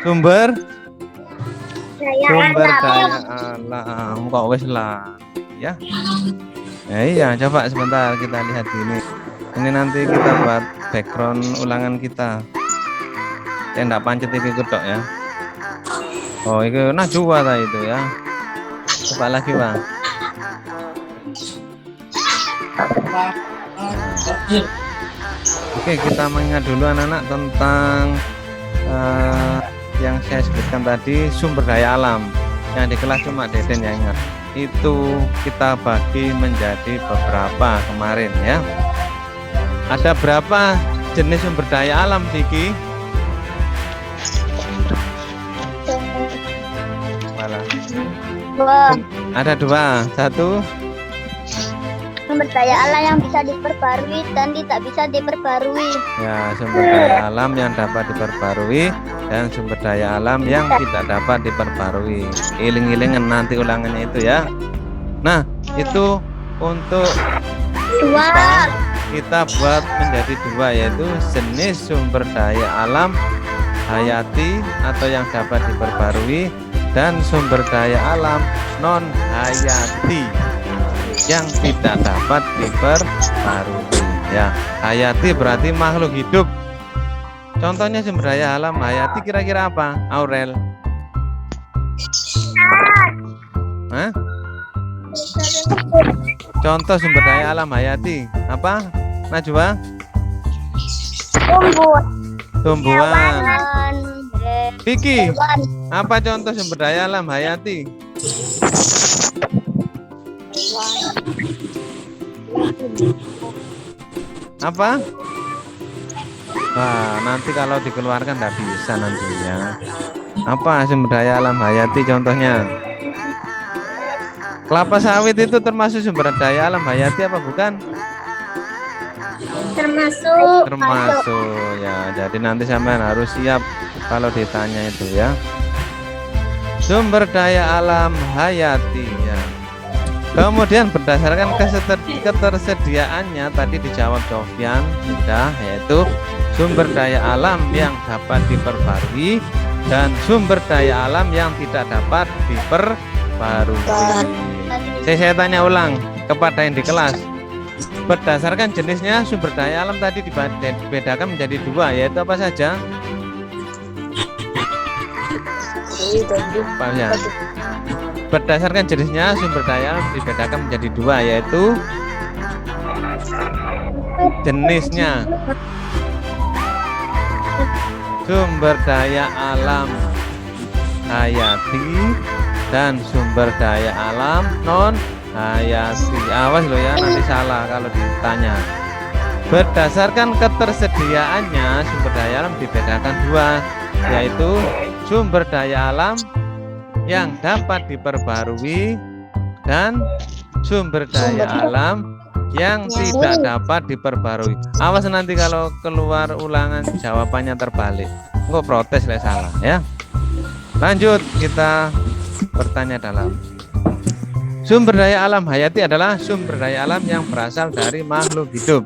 Sumber daya daya alam. alam. Kok wis lah ya. Iya, coba sebentar kita lihat ini. Ini nanti kita buat background ulangan kita. Saya enggak pancet iki kutok ya. Oh, itu najwa ta itu ya. Coba lagi, Bang. Oke, kita mengingat dulu anak-anak tentang yang saya sebutkan tadi, sumber daya alam. Yang di kelas cuma Deden yang ingat. Itu kita bagi menjadi beberapa kemarin ya. Ada berapa jenis sumber daya alam, Vicky? Malah. Ada dua. Satu, Sumber daya alam yang bisa diperbarui dan tidak bisa diperbarui. ya, sumber daya alam yang dapat diperbarui dan sumber daya alam yang tidak dapat diperbarui. Iling-ilingan nanti ulangannya itu ya. Nah, itu untuk Dua. kita buat menjadi dua, yaitu jenis sumber daya alam hayati atau yang dapat diperbarui dan sumber daya alam non hayati yang tidak dapat diperbarui ya. Hayati berarti makhluk hidup. Contohnya sumber daya alam hayati kira-kira apa, Aurel? Hah? Contoh sumber daya alam hayati apa, Najwa? Tumbuhan. Vicky, apa contoh sumber daya alam hayati? Apa? Wah, nanti kalau dikeluarkan nggak bisa nantinya. Apa sumber daya alam hayati contohnya? Kelapa sawit itu termasuk sumber daya alam hayati apa bukan? Termasuk. Termasuk ya. Jadi nanti sampean harus siap kalau ditanya itu ya. Sumber daya alam hayati ya. Kemudian berdasarkan ketersediaannya tadi dijawab Sofyan sudah, yaitu sumber daya alam yang dapat diperbarui dan sumber daya alam yang tidak dapat diperbarui. Saya tanya ulang kepada yang di kelas. Berdasarkan jenisnya sumber daya alam tadi dibedakan menjadi dua, yaitu apa saja? Pak ya. Berdasarkan jenisnya sumber daya alam dibedakan menjadi dua, yaitu jenisnya. Sumber daya alam hayati dan sumber daya alam non hayati. Awas lo ya, nanti salah kalau ditanya. Berdasarkan ketersediaannya sumber daya alam dibedakan dua, yaitu sumber daya alam yang dapat diperbarui dan sumber daya alam yang tidak dapat diperbarui. Awas nanti kalau keluar ulangan jawabannya terbalik, nggak protes lah salah ya. Lanjut, kita bertanya dalam. Sumber daya alam hayati adalah sumber daya alam yang berasal dari makhluk hidup.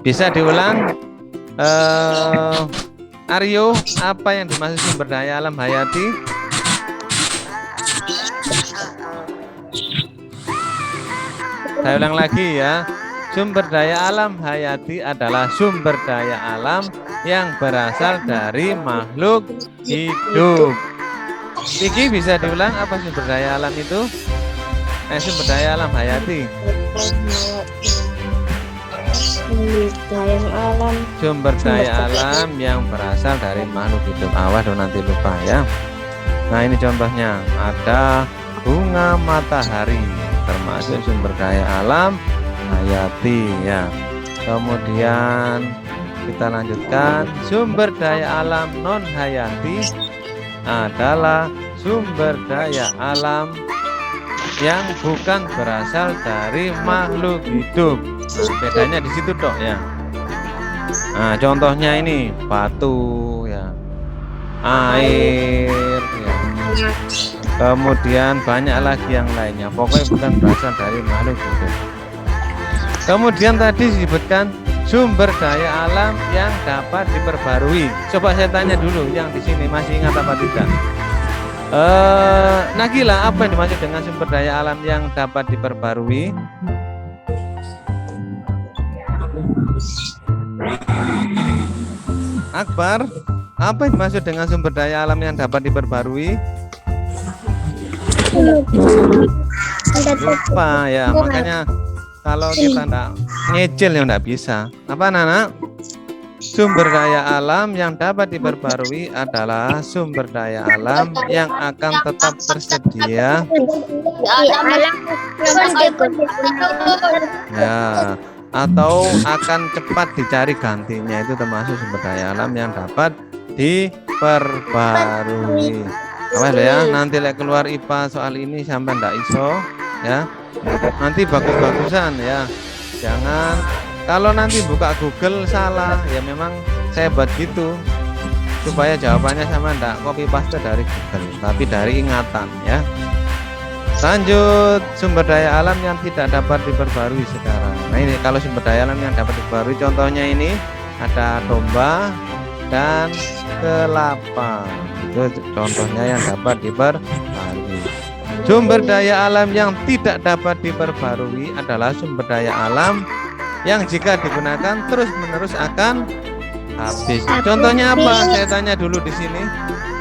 Bisa diulang, Aryo, apa yang dimaksud sumber daya alam hayati? Saya ulang lagi ya. Sumber daya alam hayati adalah sumber daya alam yang berasal dari makhluk hidup. Vicky, bisa diulang apa sumber daya alam itu? Sumber daya alam hayati. Sumber daya alam yang berasal dari makhluk hidup. Awas dong nanti lupa ya. Nah, ini contohnya. Ada bunga matahari, termasuk sumber daya alam hayati ya. Kemudian kita lanjutkan, sumber daya alam non hayati adalah sumber daya alam yang bukan berasal dari makhluk hidup. Nah, bedanya di situ dok ya. Nah, contohnya ini batu ya, air ya. Kemudian banyak lagi yang lainnya, pokoknya bukan berasal dari makhluk hidup. Kemudian tadi disebutkan sumber daya alam yang dapat diperbarui. Coba saya tanya dulu yang di sini masih ingat apa tidak? Nagila, apa yang dimaksud dengan sumber daya alam yang dapat diperbarui? Akbar, apa yang dimaksud dengan sumber daya alam yang dapat diperbarui? Lupa ya, makanya kalau kita enggak ngecil ya enggak bisa. Apa anak-anak? Sumber daya alam yang dapat diperbarui adalah sumber daya alam yang akan tetap tersedia ya, atau akan cepat dicari gantinya. Itu termasuk sumber daya alam yang dapat diperbarui. Awas ya, nanti keluar IPA soal ini sampai ndak iso ya. Nanti bagus-bagusan ya. Jangan kalau nanti buka Google salah, ya memang saya buat gitu supaya jawabannya sama ndak copy paste dari Google, tapi dari ingatan ya. Lanjut, sumber daya alam yang tidak dapat diperbarui sekarang. Nah ini kalau sumber daya alam yang dapat diperbarui, contohnya ini ada domba dan kelapa. Itu contohnya yang dapat diperbarui. Sumber daya alam yang tidak dapat diperbarui adalah sumber daya alam yang jika digunakan terus-menerus akan habis. Contohnya apa? Saya tanya dulu di sini.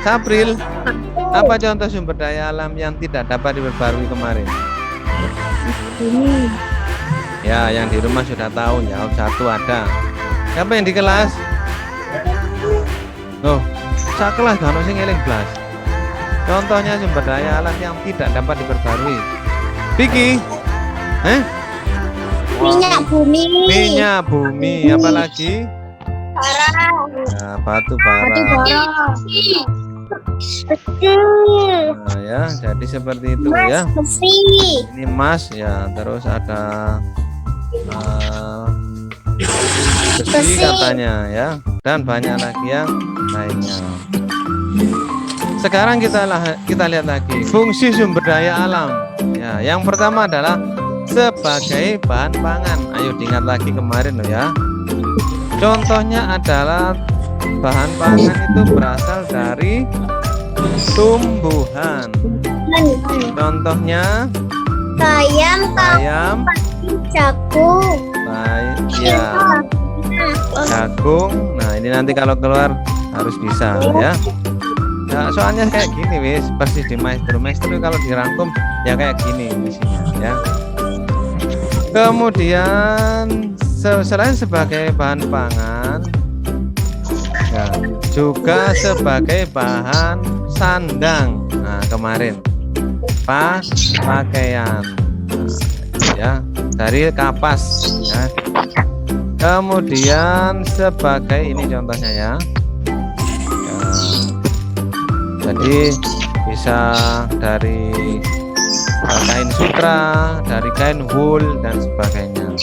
Sapril, apa contoh sumber daya alam yang tidak dapat diperbarui kemarin? Ya, yang di rumah sudah tahu, jawab satu ada. Siapa yang di kelas? Oh, sak kelas kan sing eling blas. Contohnya sumber daya alam yang tidak dapat diperbarui. Vicky, minyak bumi. Minyak bumi, apalagi? Bara. Nah, batu bara. Nah, ya, jadi seperti itu ya. Besi. Ini emas ya, terus ada besi katanya ya, dan banyak lagi yang lainnya. Sekarang kita lihat lagi fungsi sumber daya alam. Ya, yang pertama adalah sebagai bahan pangan. Ayo diingat lagi kemarin loh ya. Contohnya adalah bahan pangan itu berasal dari tumbuhan. Contohnya ayam, jagung. ya, jagung. Nah ini nanti kalau keluar harus bisa ya. Ya, soalnya kayak gini wis persis di maestro kalau dirangkum ya kayak gini isinya ya. Kemudian selain sebagai bahan pangan ya, juga sebagai bahan sandang. Nah kemarin pakaian ya dari kapas ya. Kemudian sebagai ini contohnya ya. Jadi bisa dari kain sutra, dari kain wool dan sebagainya.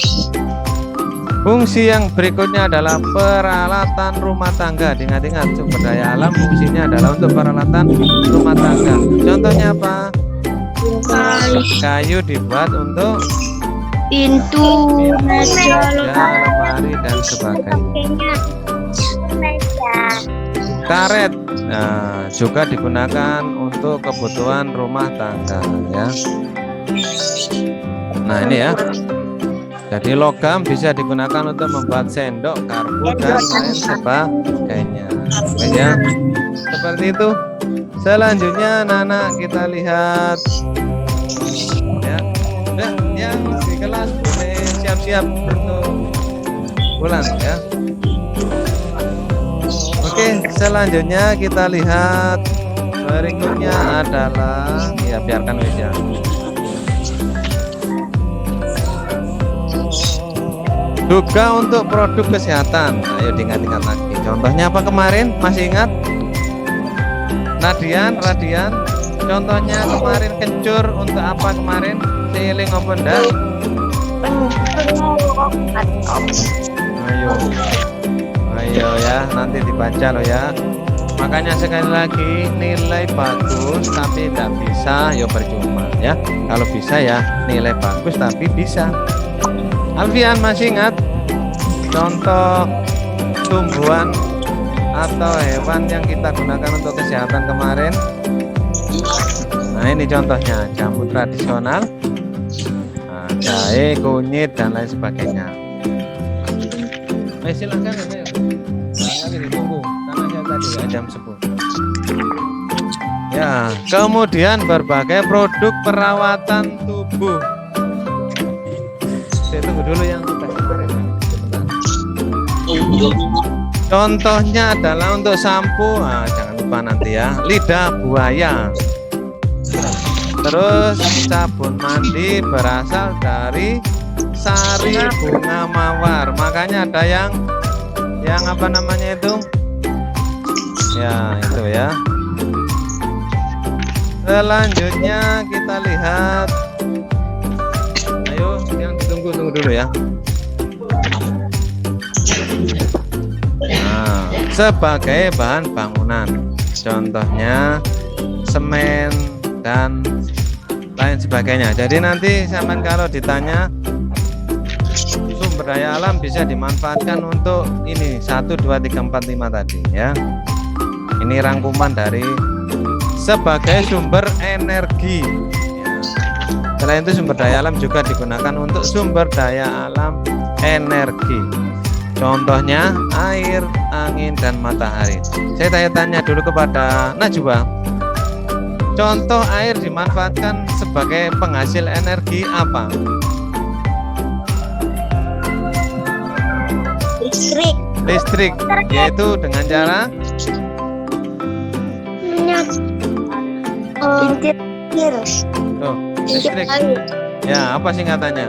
Fungsi yang berikutnya adalah peralatan rumah tangga. Ingat-ingat sumber daya alam fungsinya adalah untuk peralatan rumah tangga. Contohnya apa? Kayu dibuat untuk pintu, meja, lemari dan sebagainya. Karet juga digunakan untuk kebutuhan rumah tangga ya. Nah ini ya. Jadi logam bisa digunakan untuk membuat sendok, karbu dan lain sebagainya. Ya. Seperti itu. Selanjutnya anak-anak kita lihat ya. Udah yang di kelas boleh siap-siap untuk pulang ya. Oke, selanjutnya kita lihat berikutnya adalah ya biarkan wis ya. Juga untuk produk kesehatan. Ayo diingat-ingat lagi. Contohnya apa kemarin? Masih ingat? Radian. Contohnya kemarin kencur untuk apa kemarin? Seiling apa enggak? Ayo ya, nanti dibaca loh ya. Makanya sekali lagi nilai bagus tapi tidak bisa ya percuma ya. Kalau bisa ya nilai bagus tapi bisa. Alfian masih ingat? contoh tumbuhan atau hewan yang kita gunakan untuk kesehatan kemarin. Nah, ini contohnya jamu tradisional, nah, jahe, kunyit dan lain sebagainya. Silakan ya, lagi ditunggu karena saya tadi ya jam 10. Ya, kemudian berbagai produk perawatan tubuh. Saya tunggu dulu yang kita kemarin. Contohnya adalah untuk sampo, nah, jangan lupa nanti ya, lidah buaya. Terus sabun mandi berasal dari sari bunga mawar. Makanya ada yang apa namanya itu? Ya, itu ya. Selanjutnya kita lihat. Ayo, yang tunggu dulu ya. Nah, sebagai bahan bangunan, contohnya semen dan lain sebagainya. Jadi nanti sampean kalau ditanya sumber daya alam bisa dimanfaatkan untuk ini 1, 2, 3, 4, 5 tadi ya. Ini rangkuman dari sebagai sumber energi ya. Selain itu sumber daya alam juga digunakan untuk sumber daya alam energi. Contohnya air, angin, dan matahari. Saya tanya-tanya dulu kepada Najwa. Contoh air dimanfaatkan sebagai penghasil energi apa? Listrik, yaitu dengan cara listrik. Ya, apa singkatannya?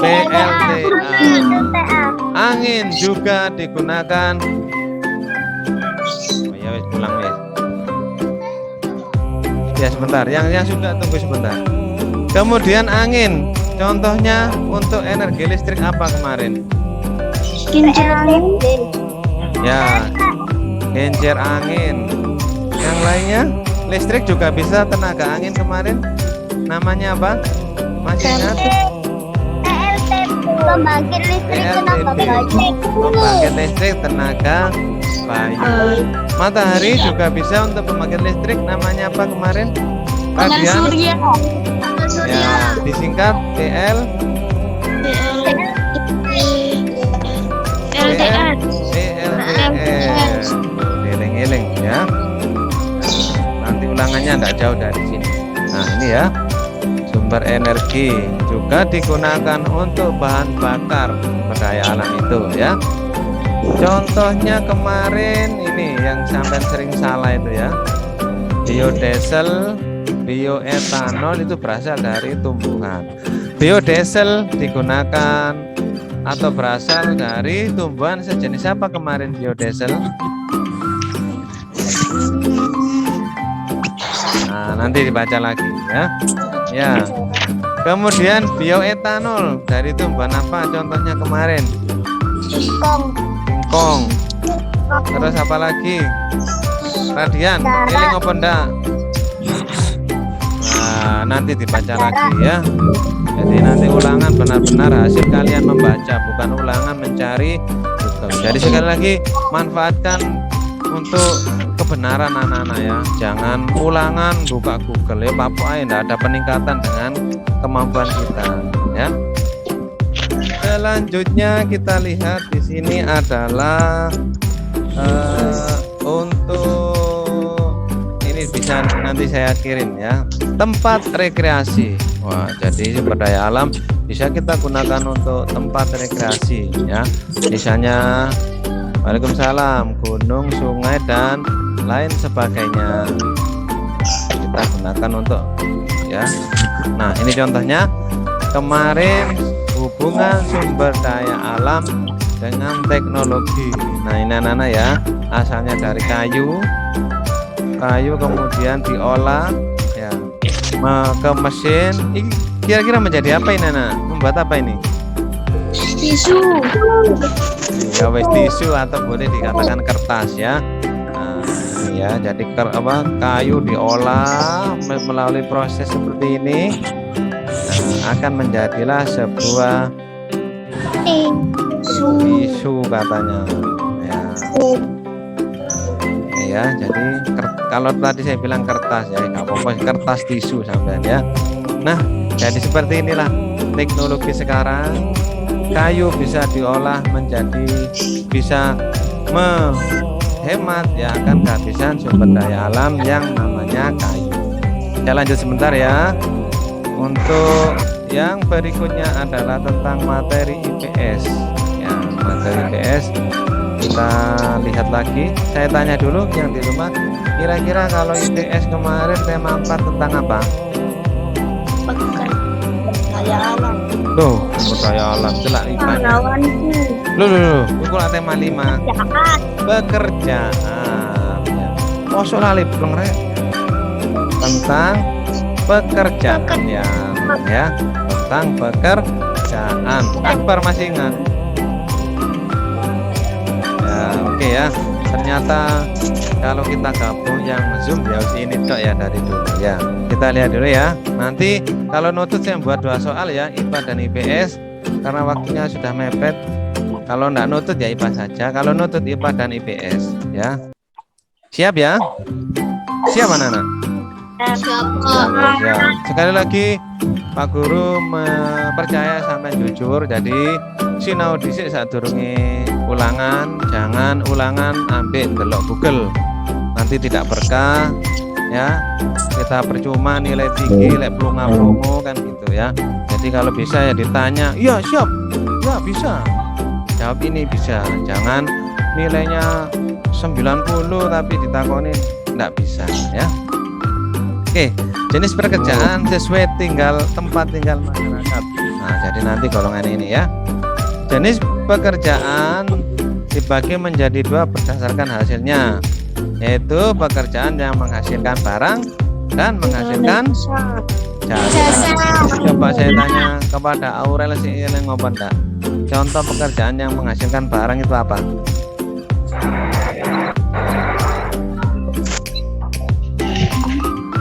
PLTA. Angin juga digunakan. Oh ya, wes pulang wes. Ya sebentar, yang sudah tunggu sebentar. Kemudian angin, contohnya untuk energi listrik apa kemarin? Kincir angin. Ya, kincir angin. Yang lainnya, listrik juga bisa tenaga angin kemarin. Namanya apa? Masih ingat? Pembangkit listrik tenaga bayu. Pembangkit listrik tenaga bayu. Matahari juga bisa untuk pembangkit listrik. Namanya apa kemarin? Radian. Ya, disingkat PL. PLTS. Eling-eling ya. Nanti ulangannya tidak jauh dari sini. Nah, ini ya. Sumber energi juga digunakan untuk bahan bakar sumber daya alam itu ya. Contohnya kemarin ini yang sampai sering salah itu ya. Biodiesel, bioetanol itu berasal dari tumbuhan. Biodiesel digunakan atau berasal dari tumbuhan sejenis apa kemarin biodiesel? Nah, nanti dibaca lagi ya. Ya. Kemudian bioetanol dari tumbuhan apa contohnya kemarin? Singkong. Terus apa lagi? Radian, eling apa ndak? Nah, nanti dibaca lagi ya. Jadi nanti ulangan benar-benar hasil kalian membaca, bukan ulangan mencari Google. Jadi sekali lagi manfaatkan untuk kebenaran anak-anak ya. Jangan ulangan buka Google ya, Pak tidak ada peningkatan dengan kemampuan kita ya. Selanjutnya kita lihat di sini adalah untuk ini bisa nanti saya kirim ya, tempat rekreasi. Wah, jadi sumber daya alam bisa kita gunakan untuk tempat rekreasi ya. Misalnya Waalaikumsalam, gunung, sungai dan lain sebagainya kita gunakan untuk ya. Nah, ini contohnya kemarin hubungan sumber daya alam dengan teknologi. Nah, ini anak-anak ya, asalnya dari kayu kemudian diolah ya ke mesin. Ini kira-kira menjadi apa ini anak? Membuat apa ini? Tisu. Ya wes tisu atau boleh dikatakan kertas ya. Nah, ini ya, jadi kayu diolah melalui proses seperti ini. Nah, akan menjadilah sebuah Tisu katanya. Ya. Ya, jadi kalau tadi saya bilang kertas ya, nggak apa-apa, kertas tisu sampean ya. Nah, jadi seperti inilah teknologi sekarang. Kayu bisa diolah menjadi bisa menghemat ya akan kehabisan sumber daya alam yang namanya kayu. Saya lanjut sebentar ya. Untuk yang berikutnya adalah tentang materi IPS. Ya, materi IPS kita lihat lagi. Saya tanya dulu yang di rumah, kira-kira kalau IPS kemarin tema 4 tentang apa? Daya alam. Loh, sumber daya alam celak IPA-nya. Loh, itu lah tema 5. Pekerjaan. Ya. Masuk lali belum rek. Tentang pekerjaan ya, tentang pekerjaan. Akbar masih ingat? Ya, oke ya. Ternyata kalau kita gabung yang Zoom ya ini cok ya dari dulu ya. Kita lihat dulu ya. Nanti kalau nutut saya buat 2 soal ya, IPA dan IPS karena waktunya sudah mepet. Kalau enggak nutut ya IPA saja, kalau nutut IPA dan IPS ya. Siap ya? Siap anak-anak? Ya. Sekali lagi Pak Guru percaya sampai jujur, jadi sinau dhisik sadurunge ulangan, jangan ulangan ambil delok Google. Nanti tidak berkah ya. Kita percuma nilai tinggi lek plunga-plungu kan gitu ya. Jadi kalau bisa ya ditanya, "Iya, siap." "Ya, bisa." Jawab ini bisa. Jangan nilainya 90 tapi ditakoni enggak bisa ya. Oke, jenis pekerjaan sesuai tempat tinggal masyarakat. Nah, jadi nanti golongan ini ya. Jenis pekerjaan dibagi menjadi 2 berdasarkan hasilnya, yaitu pekerjaan yang menghasilkan barang dan menghasilkan jasa. Coba saya tanya kepada Aurel si yang ngomong enggak? Contoh pekerjaan yang menghasilkan barang itu apa?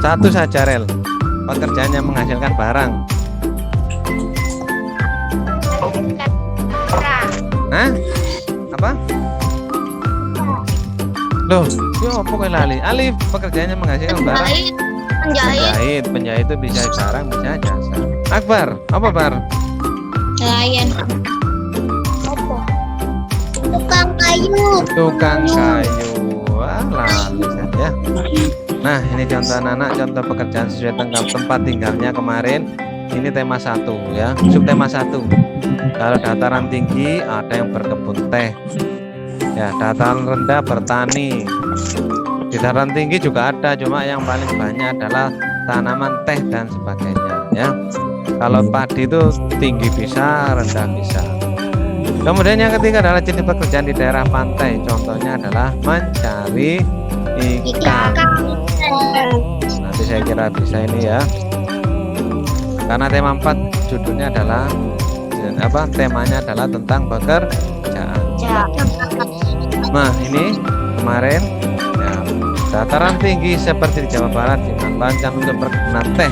Satu saja Rel, pekerjaan yang menghasilkan barang. Hah? Apa? Loh, itu apa kok lali? Alif, pekerjaan yang menghasilkan barang. Penjahit. Penjahit itu bisa barang, bisa jasa. Akbar, apa Bar? Nelayan. Tukang kayu. Tukang kayu. Wah, lali saja. Nah, ini contoh anak-anak, contoh pekerjaan sesuai tempat tinggalnya kemarin. Ini tema 1 ya, subtema 1. Kalau dataran tinggi ada yang berkebun teh. Ya, dataran rendah bertani. Di dataran tinggi juga ada, cuma yang paling banyak adalah tanaman teh dan sebagainya ya. Kalau padi itu tinggi bisa, rendah bisa. Kemudian yang ketiga adalah jenis pekerjaan di daerah pantai. Contohnya adalah mencari ikan. Nanti saya kira bisa ini ya. Karena tema 4 judulnya adalah temanya adalah tentang pekerjaan. Nah, ini kemarin ya, dataran tinggi seperti di Jawa Barat dimanfaatkan untuk perkebunan teh.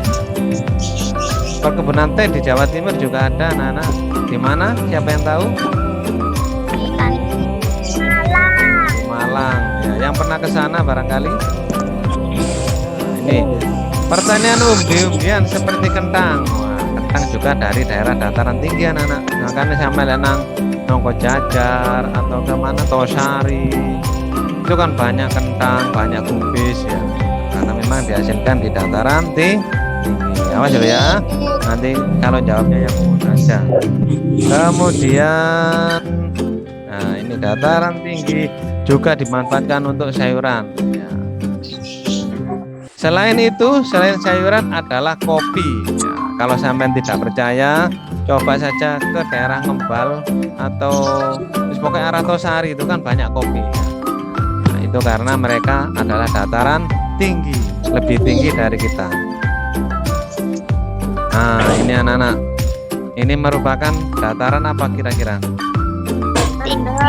Perkebunan teh di Jawa Timur juga ada, anak-anak. Di mana? Siapa yang tahu? Malang. Ya, yang pernah ke sana barangkali. Ini pertanian umbi-umbian seperti kentang. Wah, kentang juga dari daerah dataran tinggi, anak-anak. Makanya sampai lenang nongko Jajar atau kemana Tosari itu kan banyak kentang, banyak kubis ya. Karena memang dihasilkan di dataran tinggi. Awas dulu ya. Nanti kalau jawabnya yang umum saja. Kemudian, nah ini dataran tinggi juga dimanfaatkan untuk sayuran. Ya. Selain itu, selain sayuran adalah kopi. Ya, kalau sampean tidak percaya, coba saja ke daerah Ngembal atau pokoknya arah Tosari itu kan banyak kopi. Nah, itu karena mereka adalah dataran tinggi, lebih tinggi dari kita. Nah, ini anak-anak. Ini merupakan dataran apa kira-kira? Tinggi.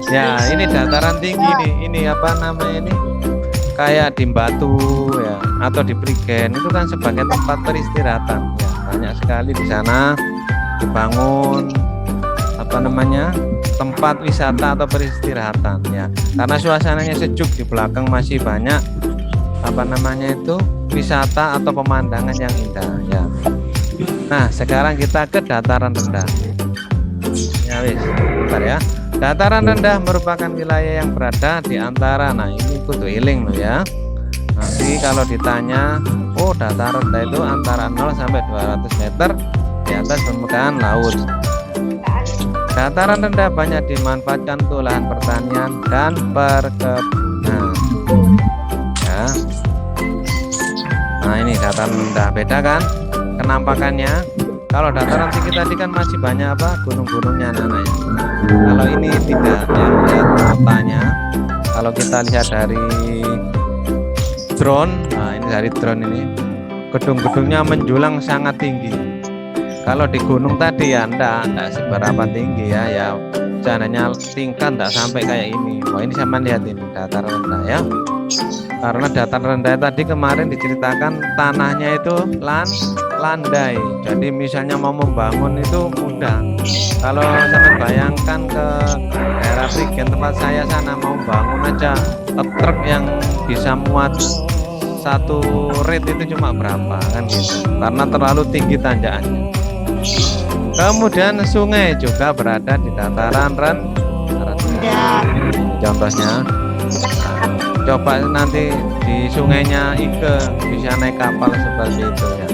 Ya, ini dataran tinggi nih. Ini apa namanya ini? Kayak di Batu ya, atau di Prigen itu kan sebagai tempat peristirahatan. Ya, banyak sekali di sana dibangun apa namanya tempat wisata atau peristirahatan ya, karena suasananya sejuk, di belakang masih banyak apa namanya itu wisata atau pemandangan yang indah ya. Nah sekarang kita ke dataran rendah ya, wis bentar ya. Dataran rendah merupakan wilayah yang berada di antara, nah ini kudu eling loh ya, nanti kalau ditanya oh dataran rendah itu antara 0 sampai 200 meter di atas permukaan laut. Dataran rendah banyak dimanfaatkan untuk lahan pertanian dan perkebunan ya. Nah ini dataran rendah, beda kan kenampakannya. Kalau dataran tinggi tadi kan masih banyak apa gunung-gunungnya anak-anak ya. Kalau ini tidak ya, lihat kotanya. Kalau kita lihat dari drone, nah ini dari drone ini gedung-gedungnya menjulang sangat tinggi. Kalau di gunung tadi ya enggak seberapa tinggi ya, ya seandainya tingkat enggak sampai kayak ini. Wah ini sama lihat ini dataran rendah ya. Karena dataran rendah tadi kemarin diceritakan tanahnya itu landai. Jadi misalnya mau membangun itu mudah. Kalau sampai bayangkan ke daerah Prigen tempat saya sana, mau bangun aja truk yang bisa muat satu rit itu cuma berapa kan gitu. Karena terlalu tinggi tanjakannya. Kemudian sungai juga berada di dataran rendah. Contohnya, coba nanti di sungainya Ike bisa naik kapal seperti itu ya.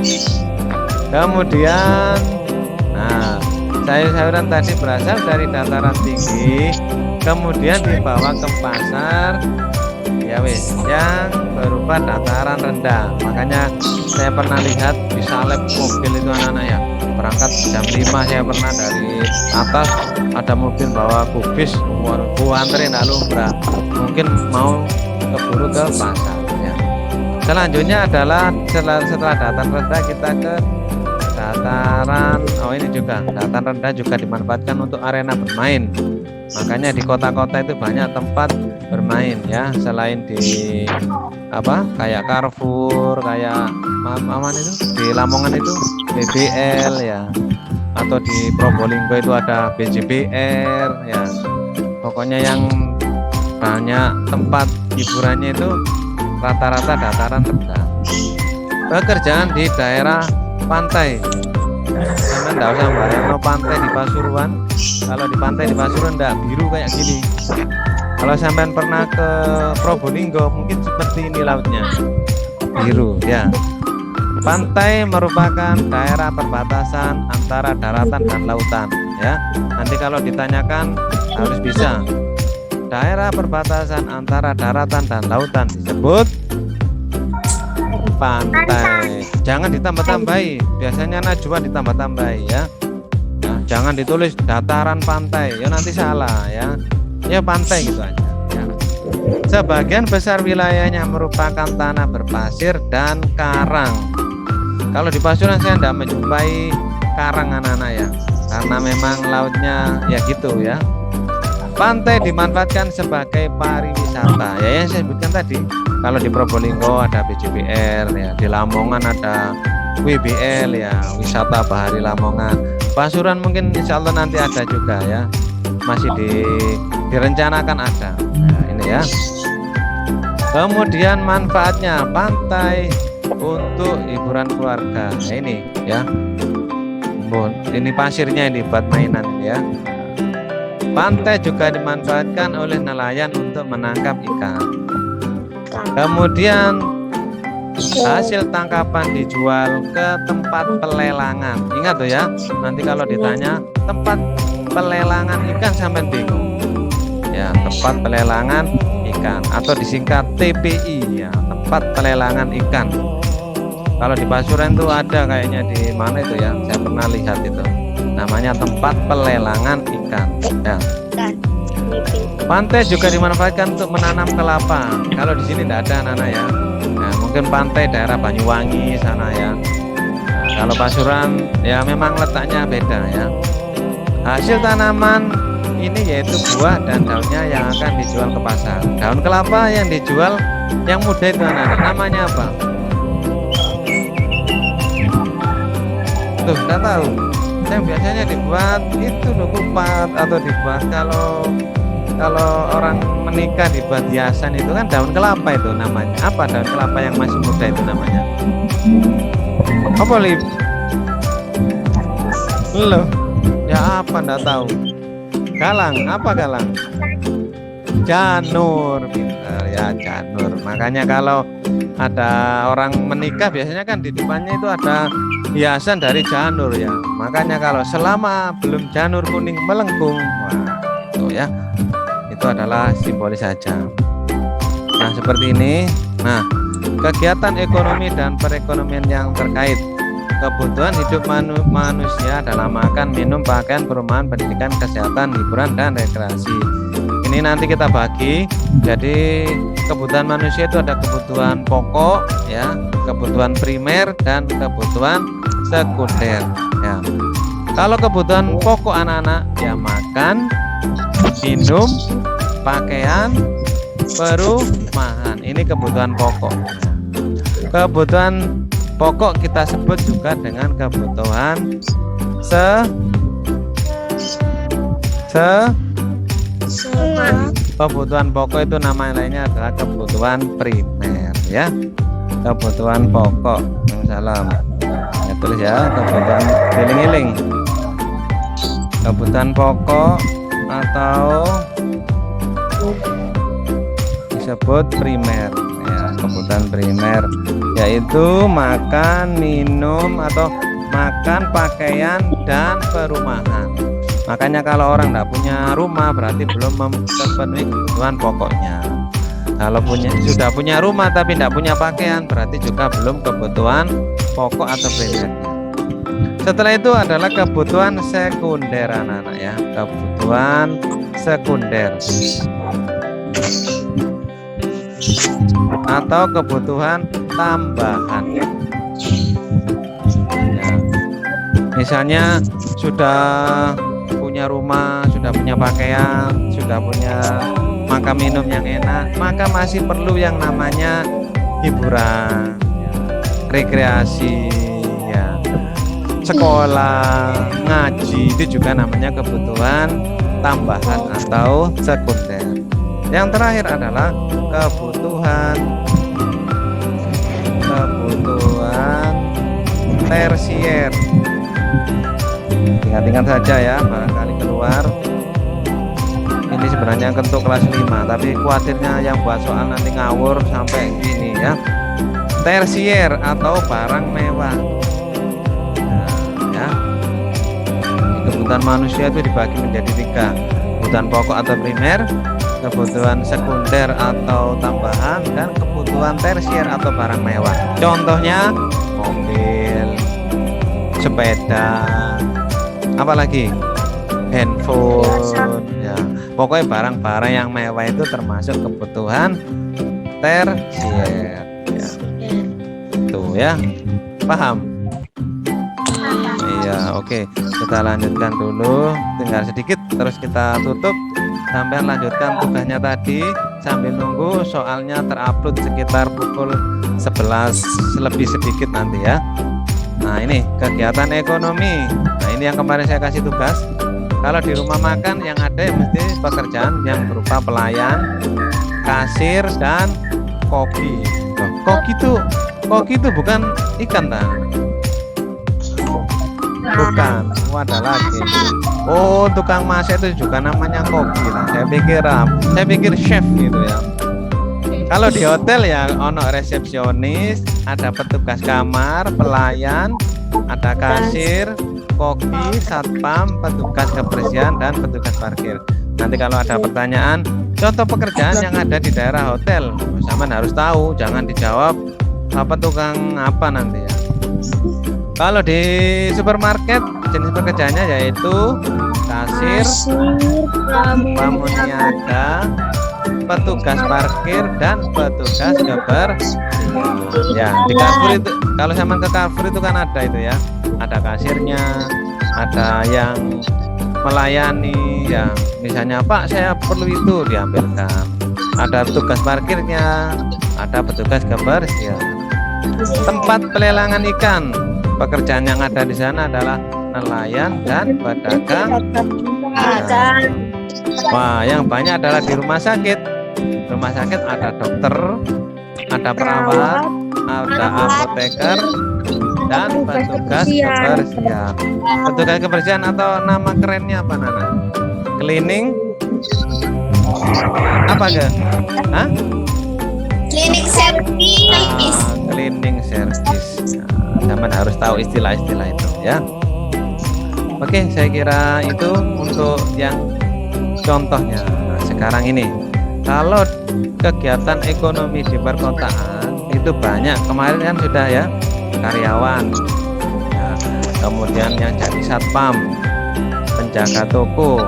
Kemudian, nah sayur-sayuran tadi berasal dari dataran tinggi, kemudian dibawa ke pasar ya wis yang berupa dataran rendah. Makanya saya pernah lihat di Salep mobil itu anak-anak ya, berangkat jam 5 saya pernah dari atas ada mobil bawa kubis, gua anterin lalu mungkin mau keburu ke pasar ya. Selanjutnya adalah setelah dataran rendah kita ke dataran, oh ini juga dataran rendah juga dimanfaatkan untuk arena bermain. Makanya di kota-kota itu banyak tempat bermain ya, selain di apa kayak Carrefour, kayak aman itu di Lamongan itu BBL ya, atau di Probolinggo itu ada BJBR ya. Pokoknya yang banyak tempat hiburannya itu rata-rata dataran rendah. Pekerjaan di daerah pantai, sampai enggak usah bayang pantai di Pasuruan. Kalau di pantai di Pasuruan enggak biru kayak gini. Kalau sampean pernah ke Probolinggo mungkin seperti ini lautnya, biru ya. Pantai merupakan daerah perbatasan antara daratan dan lautan ya. Nanti kalau ditanyakan harus bisa. Daerah perbatasan antara daratan dan lautan disebut pantai. Jangan ditambah-tambahi. Biasanya Najwa ditambah-tambahi ya. Nah, jangan ditulis dataran pantai. Ya nanti salah ya. Ya pantai gitu aja ya. Sebagian besar wilayahnya merupakan tanah berpasir dan karang. Kalau di Pasuruan saya tidak menjumpai karang anak-anak ya, karena memang lautnya ya gitu ya. Pantai dimanfaatkan sebagai pariwisata ya, yang saya sebutkan tadi. Kalau di Probolinggo ada BJBR ya, di Lamongan ada WBL ya, wisata bahari Lamongan. Pasuruan mungkin insya Allah nanti ada juga ya, masih direncanakan ada. Nah, ini ya. Kemudian manfaatnya pantai untuk hiburan keluarga. Nah, ini ya. Ini pasirnya ini buat mainan ini ya. Pantai juga dimanfaatkan oleh nelayan untuk menangkap ikan. Kemudian hasil tangkapan dijual ke tempat pelelangan. Ingat tuh ya, nanti kalau ditanya tempat pelelangan ikan sampai bingung. Ya, tempat pelelangan ikan atau disingkat TPI ya, tempat pelelangan ikan. Kalau di Pasuruan itu ada kayaknya di mana itu ya, saya pernah lihat itu. Namanya tempat pelelangan ikan ya. Pantai juga dimanfaatkan untuk menanam kelapa. Kalau di sini tidak ada anak-anak ya. Nah, mungkin pantai daerah Banyuwangi sana ya. Nah, kalau Pasuruan ya memang letaknya beda ya. Hasil tanaman ini yaitu buah dan daunnya yang akan dijual ke pasar. Daun kelapa yang dijual yang muda itu anak-anak, namanya apa? Tuh, tidak tahu. yang biasanya dibuat itu loh, kupat, atau dibuat kalau orang menikah dibuat hiasan itu kan daun kelapa itu namanya. Apa daun kelapa yang masih muda itu namanya? Apa Lip? Loh, ya apa ndak tahu. Galang, apa galang? Janur, pintar ya, janur. Makanya kalau ada orang menikah biasanya kan di depannya itu ada hiasan dari janur ya. Makanya kalau selama belum janur kuning melengkung, wah itu ya, itu adalah simbolis saja. Nah seperti ini. Nah kegiatan ekonomi dan perekonomian yang terkait kebutuhan hidup manusia dalam makan, minum, pakaian, perumahan, pendidikan, kesehatan, hiburan, dan rekreasi. Ini nanti kita bagi. Jadi kebutuhan manusia itu ada kebutuhan pokok ya, kebutuhan primer dan kebutuhan sekunder ya. Kalau kebutuhan pokok anak-anak ya makan, minum, pakaian, perumahan. Ini kebutuhan pokok. Kebutuhan pokok kita sebut juga dengan kebutuhan kebutuhan pokok itu nama lainnya adalah kebutuhan primer ya. Kebutuhan pokok. Salam. Ya, tulis ya, kebutuhan giling-giling. Kebutuhan pokok atau disebut primer ya, kebutuhan primer yaitu makan, minum atau makan, pakaian, dan perumahan. Makanya kalau orang tidak punya rumah berarti belum memenuhi kebutuhan pokoknya. Kalau sudah punya rumah tapi tidak punya pakaian berarti juga belum kebutuhan pokok atau primernya. Setelah itu adalah kebutuhan sekunder anak-anak ya, kebutuhan sekunder atau kebutuhan tambahan ya. Misalnya sudah punya rumah, sudah punya pakaian, sudah punya makan minum yang enak, maka masih perlu yang namanya hiburan, rekreasi ya, sekolah, ngaji, itu juga namanya kebutuhan tambahan atau sekunder. Yang terakhir adalah kebutuhan tersier. Ingat-ingat saja ya, barangkali keluar. Ini sebenarnya untuk kelas 5, tapi khawatirnya yang buat soal nanti ngawur sampai gini ya. Tersier atau barang mewah. Nah, ya. Kebutuhan manusia itu dibagi menjadi 3. Kebutuhan pokok atau primer, kebutuhan sekunder atau tambahan, dan kebutuhan tersier atau barang mewah. Contohnya mobil, sepeda, apalagi handphone ya. Pokoknya barang-barang yang mewah itu termasuk kebutuhan tersier ya. Tuh ya, paham? Iya, oke. Kita lanjutkan dulu, tinggal sedikit terus kita tutup. Sampai lanjutkan tugasnya tadi sambil nunggu soalnya terupload sekitar pukul 11 lebih sedikit nanti ya. Nah ini kegiatan ekonomi. Nah ini yang kemarin saya kasih tugas. Kalau di rumah makan yang ada yang mesti pekerjaan yang berupa pelayan, kasir, dan koki. Loh, koki itu bukan ikan tak? Bukan, ada lagi. Oh, tukang masak itu juga namanya koki lah. Saya pikir chef gitu ya. Kalau di hotel ya ono resepsionis, ada petugas kamar, pelayan, ada kasir, koki, satpam, petugas kebersihan, dan petugas parkir. Nanti kalau ada pertanyaan, contoh pekerjaan yang ada di daerah hotel, zaman harus tahu, jangan dijawab apa tukang apa nanti ya. Kalau di supermarket jenis pekerjaannya yaitu kasir, pramuniaga, petugas parkir, dan petugas kebersihan. Ya, di Carrefour itu kalau zaman ke Carrefour itu kan ada itu ya, ada kasirnya, ada yang melayani, ya misalnya Pak saya perlu itu diambilkan. Ada petugas parkirnya, ada petugas kebersihan. Tempat pelelangan ikan, pekerjaan yang ada di sana adalah nelayan, dan pedagang. Pedagang. Wah, yang banyak adalah di rumah sakit. Rumah sakit ada dokter, ada perawat, ada apoteker, dan petugas kebersihan. Petugas kebersihan atau nama kerennya apa, Nana? Cleaning? Apa ke? Hah? Klinik servis. Cleaning service. Zaman harus tahu istilah-istilah itu ya. Oke, saya kira itu untuk yang contohnya. Nah, sekarang ini, kalau kegiatan ekonomi di perkotaan itu banyak. Kemarin kan sudah ya, karyawan, ya, kemudian yang jadi satpam, penjaga toko,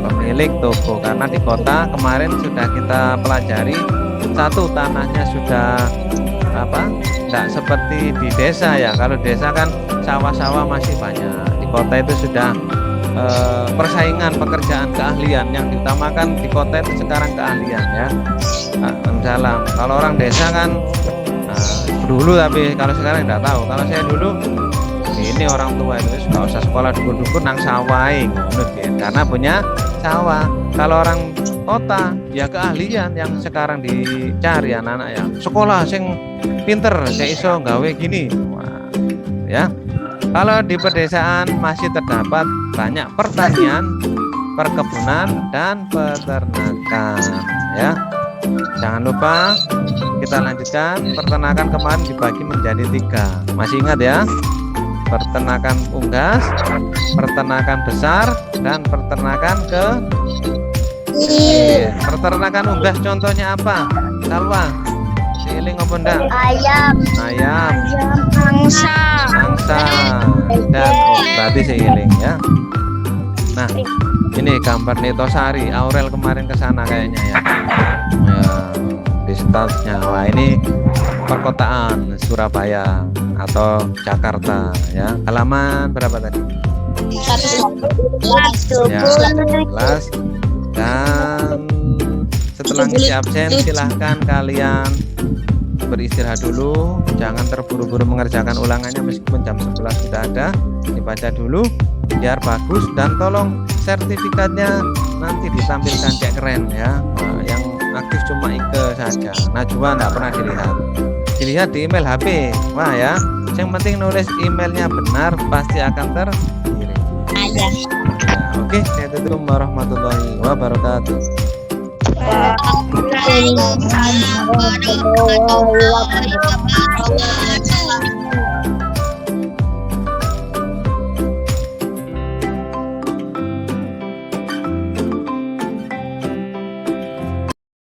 pemilik toko. Karena di kota kemarin sudah kita pelajari, satu, tanahnya sudah tidak seperti di desa ya. Kalau desa kan sawah-sawah masih banyak. Di kota itu sudah persaingan pekerjaan keahlian yang diutamakan di kota itu sekarang keahlian ya. Salam. Kalau orang desa kan dulu, tapi kalau sekarang tidak tahu. Kalau saya dulu ini orang tua itu nggak usah sekolah dukun-dukun nang sawahing, karena punya sawah. Kalau orang kota ya keahlian yang sekarang dicari anak-anak ya, sekolah sing pinter, saya iso gawe gini. Wah, ya. Kalau di pedesaan masih terdapat banyak pertanian, perkebunan, dan peternakan ya. Jangan lupa kita lanjutkan. Peternakan kemarin dibagi menjadi 3. Masih ingat ya? Peternakan unggas, peternakan besar, dan peternakan peternakan unggas contohnya apa? Salwa, siling apa ndak? Ayam. Angsa, dan berarti siling ya. Nah, ini gambar Nitosari, Aurel kemarin ke sana kayaknya ya. Di statusnya. Wah, ini perkotaan Surabaya atau Jakarta ya. Halaman berapa tadi? 11. Ya, 11. Dan setelah ngisi absen silahkan kalian beristirahat dulu, jangan terburu-buru mengerjakan ulangannya meskipun jam 11 sudah ada. Dibaca dulu biar bagus, dan tolong sertifikatnya nanti ditampilkan cek keren ya. Yang aktif cuma Ike saja, Najwa nggak pernah dilihat di email HP. Wah ya, yang penting nulis emailnya benar, pasti akan terkirim. Ya, oke, saya tutup. Warahmatullahi wabarakatuh. Waalaikumsalam warahmatullahi wabarakatuh.